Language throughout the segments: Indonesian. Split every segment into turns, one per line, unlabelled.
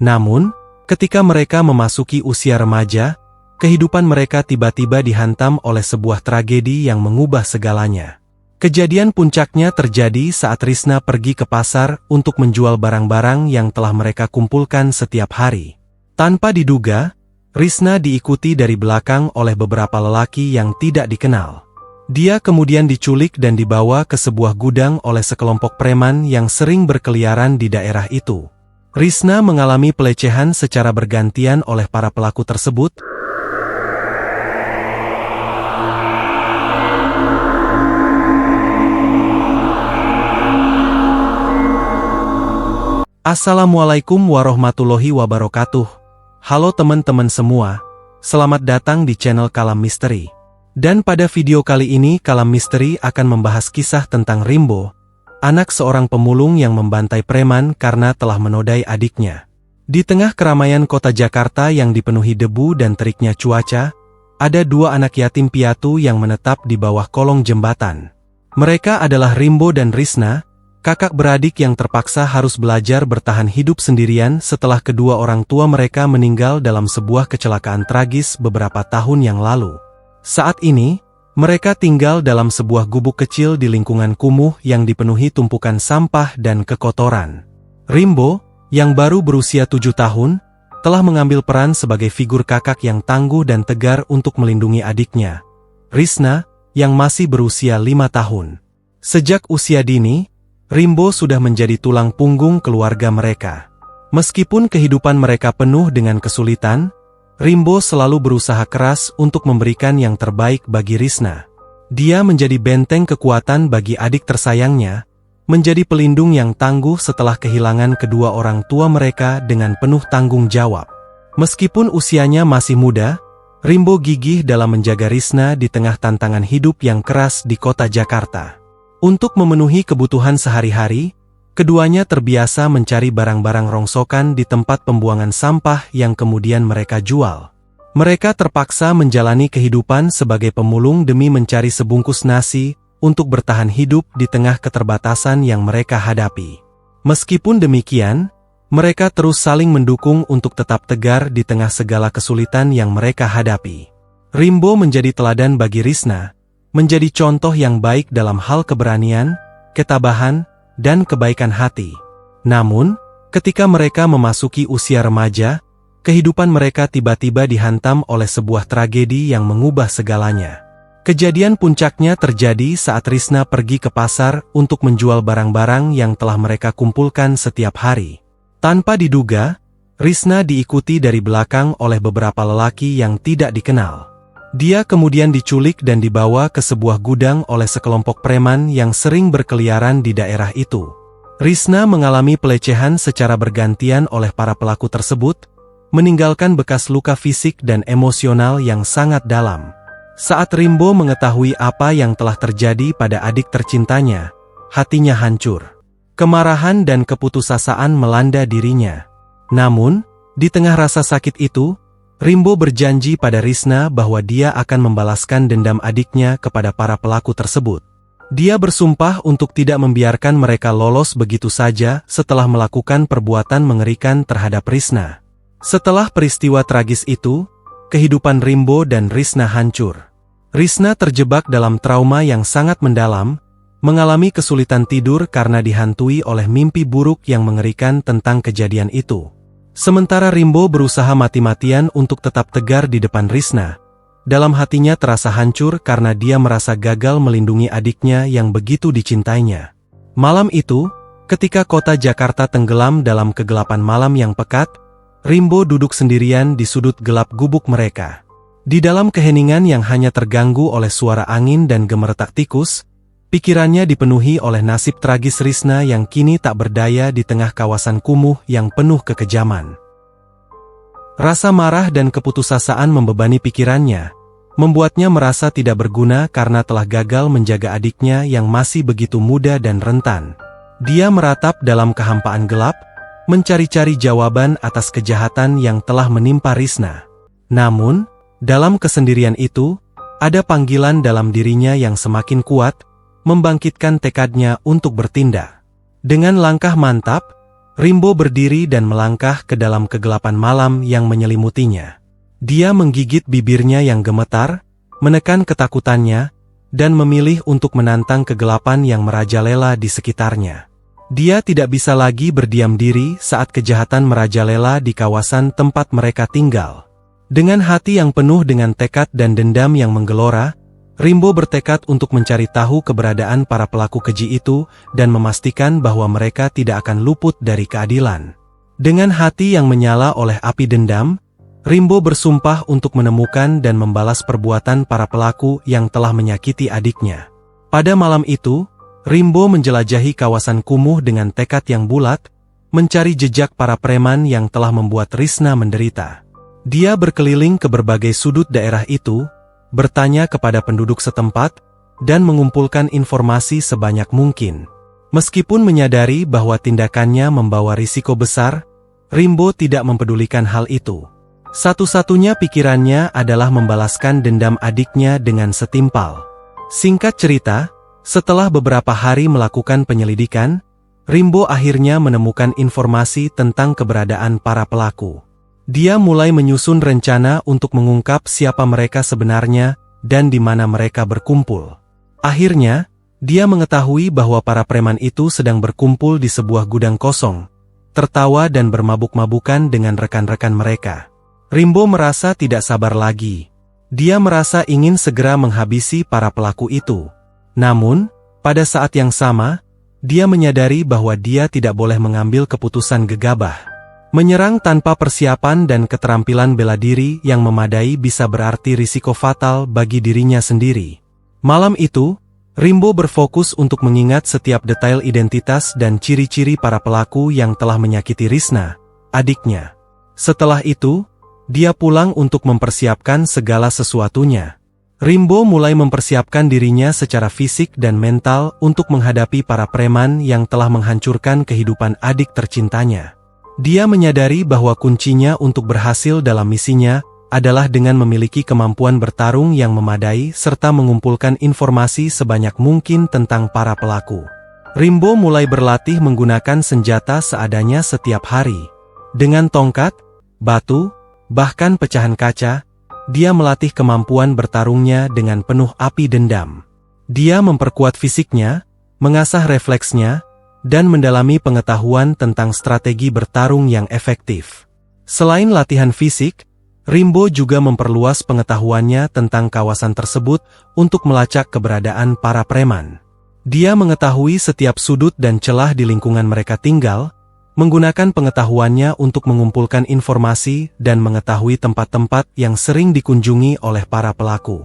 Namun, ketika mereka memasuki usia remaja, kehidupan mereka tiba-tiba dihantam oleh sebuah tragedi yang mengubah segalanya. Kejadian puncaknya terjadi saat Risna pergi ke pasar untuk menjual barang-barang yang telah mereka kumpulkan setiap hari. Tanpa diduga, Risna diikuti dari belakang oleh beberapa lelaki yang tidak dikenal. Dia kemudian diculik dan dibawa ke sebuah gudang oleh sekelompok preman yang sering berkeliaran di daerah itu. Risna mengalami pelecehan secara bergantian oleh para pelaku tersebut. Assalamualaikum warahmatullahi wabarakatuh. Halo teman-teman semua, selamat datang di channel Kalam Misteri. Dan pada video kali ini Kalam Misteri akan membahas kisah tentang Rimbo, anak seorang pemulung yang membantai preman karena telah menodai adiknya. Di tengah keramaian kota Jakarta yang dipenuhi debu dan teriknya cuaca, ada dua anak yatim piatu yang menetap di bawah kolong jembatan. Mereka adalah Rimbo dan Risna, kakak beradik yang terpaksa harus belajar bertahan hidup sendirian setelah kedua orang tua mereka meninggal dalam sebuah kecelakaan tragis beberapa tahun yang lalu. Saat ini, mereka tinggal dalam sebuah gubuk kecil di lingkungan kumuh yang dipenuhi tumpukan sampah dan kekotoran. Rimbo, yang baru berusia 7 tahun, telah mengambil peran sebagai figur kakak yang tangguh dan tegar untuk melindungi adiknya, Risna, yang masih berusia 5 tahun. Sejak usia dini, Rimbo sudah menjadi tulang punggung keluarga mereka. Meskipun kehidupan mereka penuh dengan kesulitan, Rimbo selalu berusaha keras untuk memberikan yang terbaik bagi Risna. Dia menjadi benteng kekuatan bagi adik tersayangnya, menjadi pelindung yang tangguh setelah kehilangan kedua orang tua mereka dengan penuh tanggung jawab. Meskipun usianya masih muda, Rimbo gigih dalam menjaga Risna di tengah tantangan hidup yang keras di kota Jakarta. Untuk memenuhi kebutuhan sehari-hari, keduanya terbiasa mencari barang-barang rongsokan di tempat pembuangan sampah yang kemudian mereka jual. Mereka terpaksa menjalani kehidupan sebagai pemulung demi mencari sebungkus nasi untuk bertahan hidup di tengah keterbatasan yang mereka hadapi. Meskipun demikian, mereka terus saling mendukung untuk tetap tegar di tengah segala kesulitan yang mereka hadapi. Rimbo menjadi teladan bagi Risna, menjadi contoh yang baik dalam hal keberanian, ketabahan, dan kebaikan hati. Namun, ketika mereka memasuki usia remaja, kehidupan mereka tiba-tiba dihantam oleh sebuah tragedi yang mengubah segalanya. Kejadian puncaknya terjadi saat Risna pergi ke pasar untuk menjual barang-barang yang telah mereka kumpulkan setiap hari. Tanpa diduga, Risna diikuti dari belakang oleh beberapa lelaki yang tidak dikenal. Dia kemudian diculik dan dibawa ke sebuah gudang oleh sekelompok preman yang sering berkeliaran di daerah itu. Risna mengalami pelecehan secara bergantian oleh para pelaku tersebut, meninggalkan bekas luka fisik dan emosional yang sangat dalam. Saat Rimbo mengetahui apa yang telah terjadi pada adik tercintanya, hatinya hancur. Kemarahan dan keputusasaan melanda dirinya. Namun, di tengah rasa sakit itu, Rimbo berjanji pada Risna bahwa dia akan membalaskan dendam adiknya kepada para pelaku tersebut. Dia bersumpah untuk tidak membiarkan mereka lolos begitu saja setelah melakukan perbuatan mengerikan terhadap Risna. Setelah peristiwa tragis itu, kehidupan Rimbo dan Risna hancur. Risna terjebak dalam trauma yang sangat mendalam, mengalami kesulitan tidur karena dihantui oleh mimpi buruk yang mengerikan tentang kejadian itu. Sementara Rimbo berusaha mati-matian untuk tetap tegar di depan Risna, dalam hatinya terasa hancur karena dia merasa gagal melindungi adiknya yang begitu dicintainya. Malam itu, ketika kota Jakarta tenggelam dalam kegelapan malam yang pekat, Rimbo duduk sendirian di sudut gelap gubuk mereka. Di dalam keheningan yang hanya terganggu oleh suara angin dan gemeretak tikus, pikirannya dipenuhi oleh nasib tragis Risna yang kini tak berdaya di tengah kawasan kumuh yang penuh kekejaman. Rasa marah dan keputusasaan membebani pikirannya, membuatnya merasa tidak berguna karena telah gagal menjaga adiknya yang masih begitu muda dan rentan. Dia meratap dalam kehampaan gelap, mencari-cari jawaban atas kejahatan yang telah menimpa Risna. Namun, dalam kesendirian itu, ada panggilan dalam dirinya yang semakin kuat, membangkitkan tekadnya untuk bertindak. Dengan langkah mantap, Rimbo berdiri dan melangkah ke dalam kegelapan malam yang menyelimutinya. Dia menggigit bibirnya yang gemetar, menekan ketakutannya, dan memilih untuk menantang kegelapan yang merajalela di sekitarnya. Dia tidak bisa lagi berdiam diri saat kejahatan merajalela di kawasan tempat mereka tinggal. Dengan hati yang penuh dengan tekad dan dendam yang menggelora, Rimbo bertekad untuk mencari tahu keberadaan para pelaku keji itu dan memastikan bahwa mereka tidak akan luput dari keadilan. Dengan hati yang menyala oleh api dendam, Rimbo bersumpah untuk menemukan dan membalas perbuatan para pelaku yang telah menyakiti adiknya. Pada malam itu, Rimbo menjelajahi kawasan kumuh dengan tekad yang bulat, mencari jejak para preman yang telah membuat Risna menderita. Dia berkeliling ke berbagai sudut daerah itu, bertanya kepada penduduk setempat, dan mengumpulkan informasi sebanyak mungkin. Meskipun menyadari bahwa tindakannya membawa risiko besar, Rimbo tidak mempedulikan hal itu. Satu-satunya pikirannya adalah membalaskan dendam adiknya dengan setimpal. Singkat cerita, setelah beberapa hari melakukan penyelidikan, Rimbo akhirnya menemukan informasi tentang keberadaan para pelaku. Dia mulai menyusun rencana untuk mengungkap siapa mereka sebenarnya dan di mana mereka berkumpul. Akhirnya, dia mengetahui bahwa para preman itu sedang berkumpul di sebuah gudang kosong, tertawa dan bermabuk-mabukan dengan rekan-rekan mereka. Rimbo merasa tidak sabar lagi. Dia merasa ingin segera menghabisi para pelaku itu. Namun, pada saat yang sama, dia menyadari bahwa dia tidak boleh mengambil keputusan gegabah. Menyerang tanpa persiapan dan keterampilan bela diri yang memadai bisa berarti risiko fatal bagi dirinya sendiri. Malam itu, Rimbo berfokus untuk mengingat setiap detail identitas dan ciri-ciri para pelaku yang telah menyakiti Risna, adiknya. Setelah itu, dia pulang untuk mempersiapkan segala sesuatunya. Rimbo mulai mempersiapkan dirinya secara fisik dan mental untuk menghadapi para preman yang telah menghancurkan kehidupan adik tercintanya. Dia menyadari bahwa kuncinya untuk berhasil dalam misinya adalah dengan memiliki kemampuan bertarung yang memadai serta mengumpulkan informasi sebanyak mungkin tentang para pelaku. Rimbo mulai berlatih menggunakan senjata seadanya setiap hari. Dengan tongkat, batu, bahkan pecahan kaca, dia melatih kemampuan bertarungnya dengan penuh api dendam. Dia memperkuat fisiknya, mengasah refleksnya, dan mendalami pengetahuan tentang strategi bertarung yang efektif. Selain latihan fisik, Rimbo juga memperluas pengetahuannya tentang kawasan tersebut untuk melacak keberadaan para preman. Dia mengetahui setiap sudut dan celah di lingkungan mereka tinggal, menggunakan pengetahuannya untuk mengumpulkan informasi dan mengetahui tempat-tempat yang sering dikunjungi oleh para pelaku.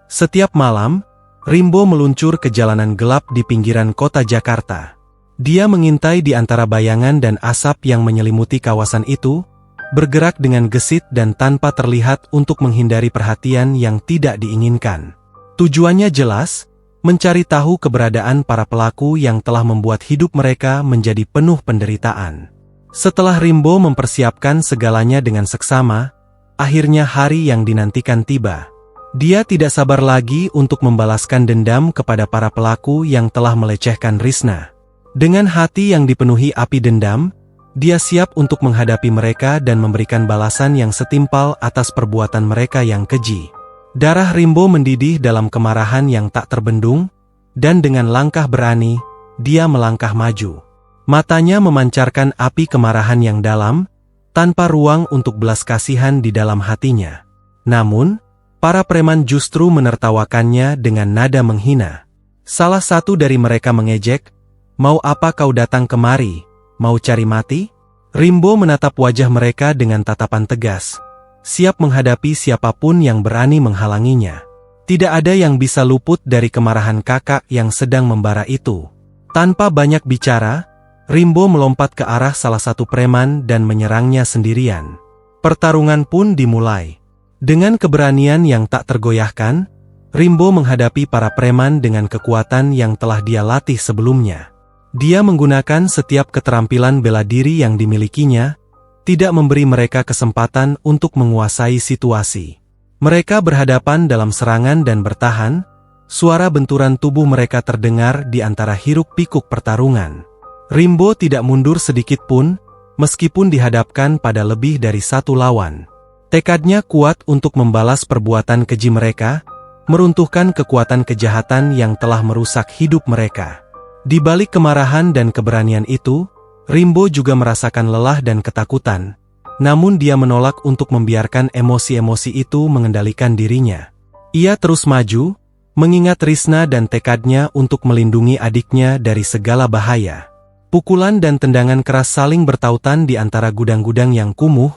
Setiap malam, Rimbo meluncur ke jalanan gelap di pinggiran kota Jakarta. Dia mengintai di antara bayangan dan asap yang menyelimuti kawasan itu, bergerak dengan gesit dan tanpa terlihat untuk menghindari perhatian yang tidak diinginkan. Tujuannya jelas, mencari tahu keberadaan para pelaku yang telah membuat hidup mereka menjadi penuh penderitaan. Setelah Rimbo mempersiapkan segalanya dengan seksama, akhirnya hari yang dinantikan tiba. Dia tidak sabar lagi untuk membalaskan dendam kepada para pelaku yang telah melecehkan Risna. Dengan hati yang dipenuhi api dendam, dia siap untuk menghadapi mereka dan memberikan balasan yang setimpal atas perbuatan mereka yang keji. Darah Rimbo mendidih dalam kemarahan yang tak terbendung, dan dengan langkah berani, dia melangkah maju. Matanya memancarkan api kemarahan yang dalam, tanpa ruang untuk belas kasihan di dalam hatinya. Namun, para preman justru menertawakannya dengan nada menghina. Salah satu dari mereka mengejek, "Mau apa kau datang kemari? Mau cari mati?" Rimbo menatap wajah mereka dengan tatapan tegas, siap menghadapi siapapun yang berani menghalanginya. Tidak ada yang bisa luput dari kemarahan kakak yang sedang membara itu. Tanpa banyak bicara, Rimbo melompat ke arah salah satu preman dan menyerangnya sendirian. Pertarungan pun dimulai. Dengan keberanian yang tak tergoyahkan, Rimbo menghadapi para preman dengan kekuatan yang telah dia latih sebelumnya. Dia menggunakan setiap keterampilan bela diri yang dimilikinya, tidak memberi mereka kesempatan untuk menguasai situasi. Mereka berhadapan dalam serangan dan bertahan, suara benturan tubuh mereka terdengar di antara hiruk-pikuk pertarungan. Rimbo tidak mundur sedikit pun, meskipun dihadapkan pada lebih dari satu lawan. Tekadnya kuat untuk membalas perbuatan keji mereka, meruntuhkan kekuatan kejahatan yang telah merusak hidup mereka. Di balik kemarahan dan keberanian itu, Rimbo juga merasakan lelah dan ketakutan, namun dia menolak untuk membiarkan emosi-emosi itu mengendalikan dirinya. Ia terus maju, mengingat Risna dan tekadnya untuk melindungi adiknya dari segala bahaya. Pukulan dan tendangan keras saling bertautan di antara gudang-gudang yang kumuh,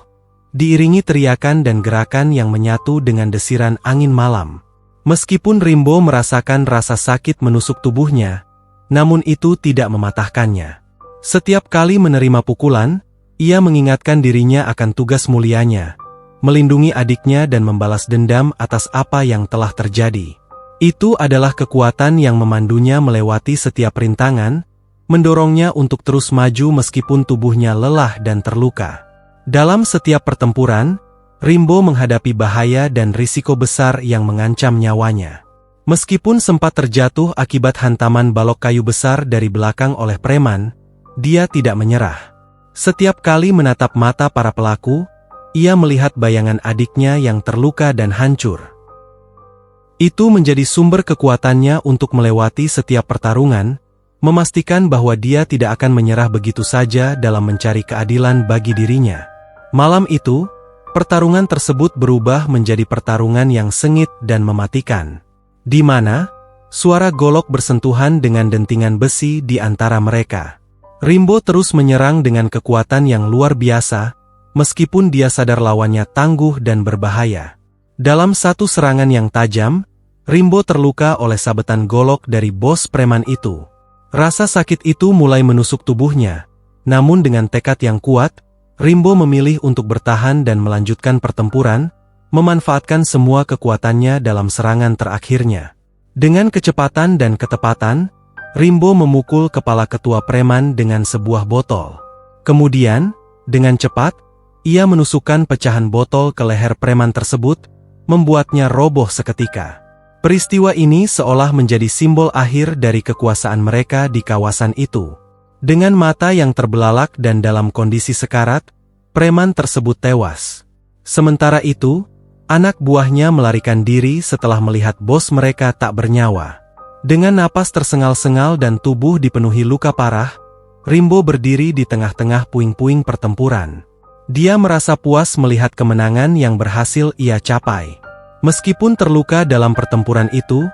diiringi teriakan dan gerakan yang menyatu dengan desiran angin malam. Meskipun Rimbo merasakan rasa sakit menusuk tubuhnya, namun itu tidak mematahkannya. Setiap kali menerima pukulan, ia mengingatkan dirinya akan tugas mulianya, melindungi adiknya dan membalas dendam atas apa yang telah terjadi. Itu adalah kekuatan yang memandunya melewati setiap rintangan, mendorongnya untuk terus maju meskipun tubuhnya lelah dan terluka. Dalam setiap pertempuran, Rimbo menghadapi bahaya dan risiko besar yang mengancam nyawanya. Meskipun sempat terjatuh akibat hantaman balok kayu besar dari belakang oleh preman, dia tidak menyerah. Setiap kali menatap mata para pelaku, ia melihat bayangan adiknya yang terluka dan hancur. Itu menjadi sumber kekuatannya untuk melewati setiap pertarungan, memastikan bahwa dia tidak akan menyerah begitu saja dalam mencari keadilan bagi dirinya. Malam itu, pertarungan tersebut berubah menjadi pertarungan yang sengit dan mematikan, di mana suara golok bersentuhan dengan dentingan besi di antara mereka. Rimbo terus menyerang dengan kekuatan yang luar biasa, meskipun dia sadar lawannya tangguh dan berbahaya. Dalam satu serangan yang tajam, Rimbo terluka oleh sabetan golok dari bos preman itu. Rasa sakit itu mulai menusuk tubuhnya, namun dengan tekad yang kuat, Rimbo memilih untuk bertahan dan melanjutkan pertempuran, memanfaatkan semua kekuatannya dalam serangan terakhirnya. Dengan kecepatan dan ketepatan, Rimbo memukul kepala ketua preman dengan sebuah botol. Kemudian, dengan cepat, ia menusukkan pecahan botol ke leher preman tersebut, membuatnya roboh seketika. Peristiwa ini seolah menjadi simbol akhir dari kekuasaan mereka di kawasan itu. Dengan mata yang terbelalak dan dalam kondisi sekarat, preman tersebut tewas. Sementara itu, anak buahnya melarikan diri setelah melihat bos mereka tak bernyawa. Dengan napas tersengal-sengal dan tubuh dipenuhi luka parah, Rimbo berdiri di tengah-tengah puing-puing pertempuran. Dia merasa puas melihat kemenangan yang berhasil ia capai. Meskipun terluka dalam pertempuran itu,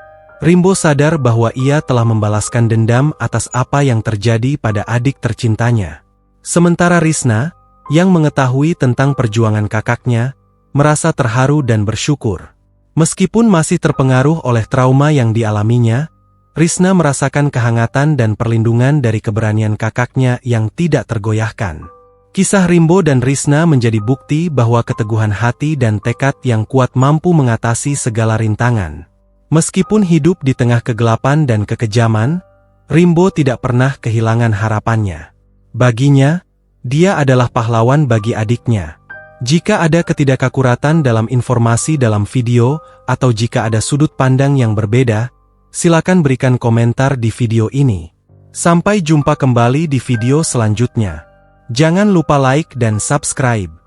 Rimbo sadar bahwa ia telah membalaskan dendam atas apa yang terjadi pada adik tercintanya. Sementara Risna, yang mengetahui tentang perjuangan kakaknya, merasa terharu dan bersyukur. Meskipun masih terpengaruh oleh trauma yang dialaminya, Risna merasakan kehangatan dan perlindungan dari keberanian kakaknya yang tidak tergoyahkan. Kisah Rimbo dan Risna menjadi bukti bahwa keteguhan hati dan tekad yang kuat mampu mengatasi segala rintangan. Meskipun hidup di tengah kegelapan dan kekejaman, Rimbo tidak pernah kehilangan harapannya. Baginya, dia adalah pahlawan bagi adiknya. Jika ada ketidakakuratan dalam informasi dalam video, atau jika ada sudut pandang yang berbeda, silakan berikan komentar di video ini. Sampai jumpa kembali di video selanjutnya. Jangan lupa like dan subscribe.